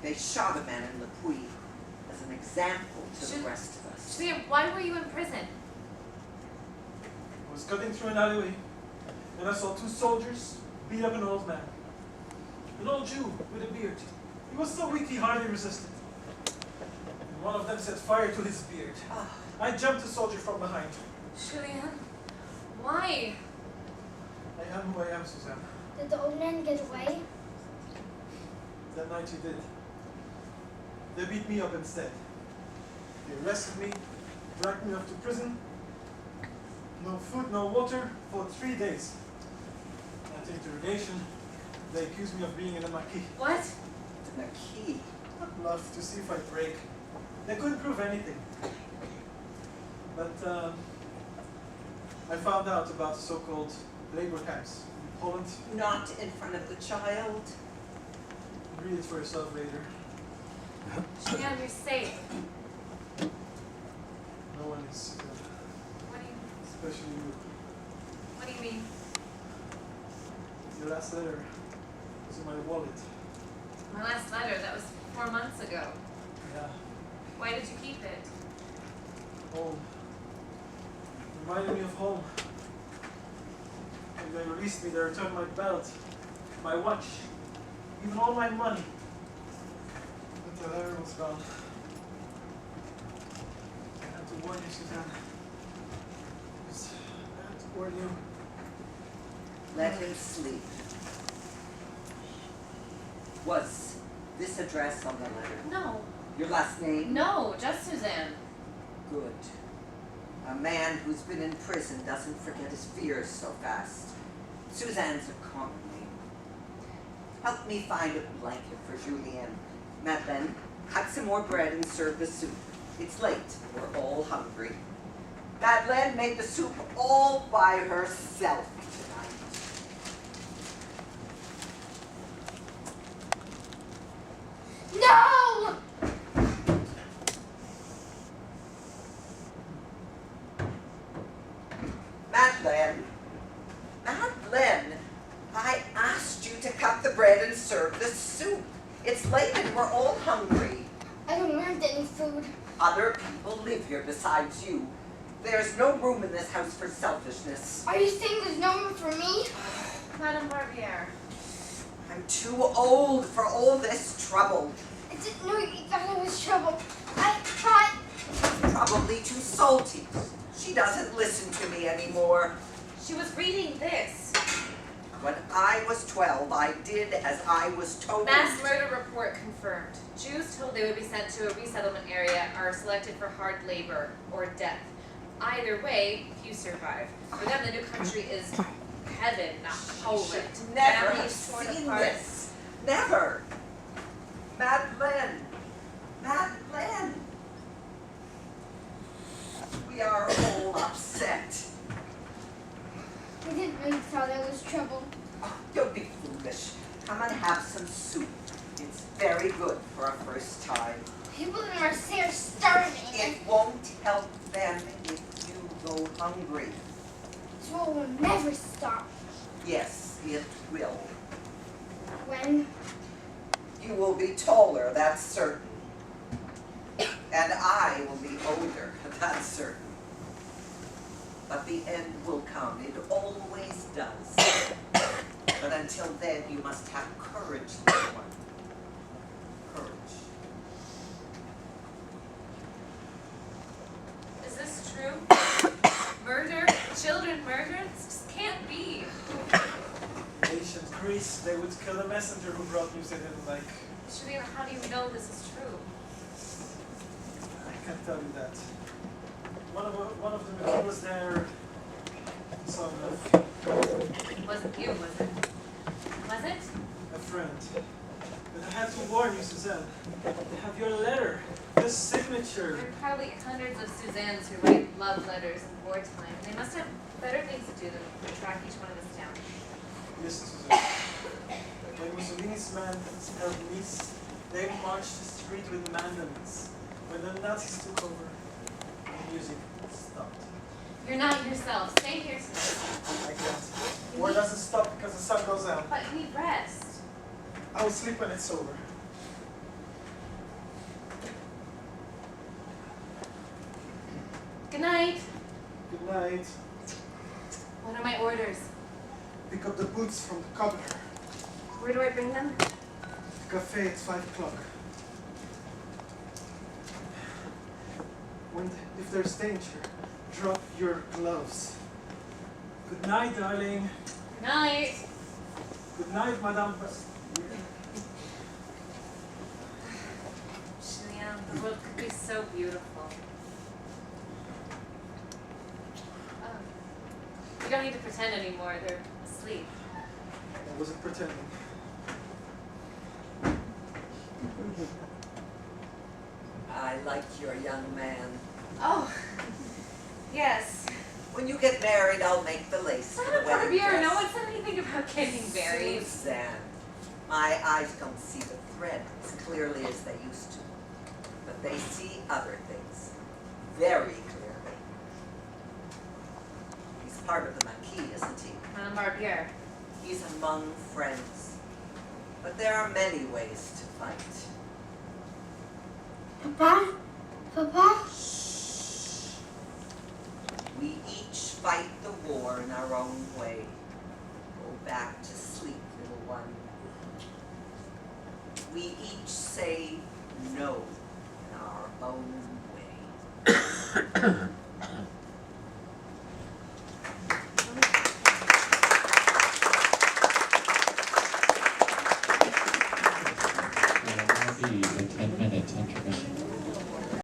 They shot a man in Le Puy as an example to the rest of us. Julian, why were you in prison? I was cutting through an alleyway, and I saw two soldiers beat up an old man. An old Jew with a beard. He was so weak he hardly resisted. And one of them set fire to his beard. I jumped the soldier from behind. Julian, why? I am who I am, Suzanne. Did the old man get away? That night he did. They beat me up instead. They arrested me, dragged me off to prison. No food, no water for 3 days. At interrogation, they accused me of being in a maquis. What? The maquis? I'd love to see if I break. They couldn't prove anything. But I found out about the so-called labor camps in Poland. Not in front of the child. Read it for yourself later. Julian, you're safe. No one is, What do you, especially you. what do you mean? Your last letter was in my wallet. My last letter, that was 4 months ago. Yeah. Why did you keep it? Home. Reminded me of home. When they released me, they returned my belt, my watch, even all my money. But the letter was gone. I had to warn you, Suzanne. Yes, I had to warn you. Let him sleep. Was this address on the letter? No. Your last name? No, just Suzanne. Good. A man who's been in prison doesn't forget his fears so fast. Suzanne's a common name. Help me find a blanket for Julien. Madeleine, cut some more bread and serve the soup. It's late. We're all hungry. Madeleine made the soup all by herself tonight. No! Madeleine, Madeleine, I asked you to cut the bread and serve the soup. It's late and we're all hungry. I don't want any food. Other people live here besides you. There's no room in this house for selfishness. Are you saying there's no room for me? Madame Barbier. I'm too old for all this trouble. I didn't know you thought I was trouble. I thought... Probably too salty. She doesn't listen to me anymore. She was reading this. When I was 12, I did as I was told. Mass murder report confirmed. Jews told they would be sent to a resettlement area are selected for hard labor or death. Either way, few survive. For them, the new country is heaven, not Poland. Never have Families torn seen apart. this. Never. Madeleine. Madeleine. We are all upset. I didn't know you thought I was trouble. Oh, don't be foolish. Come and have some soup. It's very good for a first time. People in Marseille are starving. It won't help them if you go hungry. This war will never stop. Yes, it will. When? You will be taller, that's certain. And I will be older, that's certain. But the end will come. It always does. But until then, you must have courage, little one. Courage. Is this true? Murder? Children murdered? This just can't be. In ancient Greece, they would kill a messenger who brought news they didn't like. Julian, how do you know this is true? I can't tell you that. One of them, he was there. Some It wasn't you, was it? Was it? a friend. But I had to warn you, Suzanne. I have your letter, the signature. There are probably hundreds of Suzannes who write love letters in wartime. They must have better things to do than track each one of us down. Listen, Suzanne. When Mussolini's men held Nice, they marched the street with mandolins. When the Nazis took over, the music stopped. You're not yourself. Stay here tonight. I can't. War doesn't stop because the sun goes out. But you need rest. I will sleep when it's over. Good night. Good night. What are my orders? Pick up the boots from the cobbler. Where do I bring them? The cafe at 5 o'clock. If there's danger, drop your gloves. Good night, darling. Good night. Good night, Madame. Julien, the world could be so beautiful. Oh. You don't need to pretend anymore. They're asleep. I wasn't pretending. I like your young man. Oh, yes. When you get married, I'll make the lace for the wedding Barbier, dress. no one said anything about getting married. Suzanne, my eyes don't see the thread as clearly as they used to, but they see other things very clearly. He's part of the Maquis, isn't he? Madame Barbier. He's among friends, but there are many ways to fight. Papa? Papa? We each fight the war in our own way. Go back to sleep, little one. We each say no in our own way.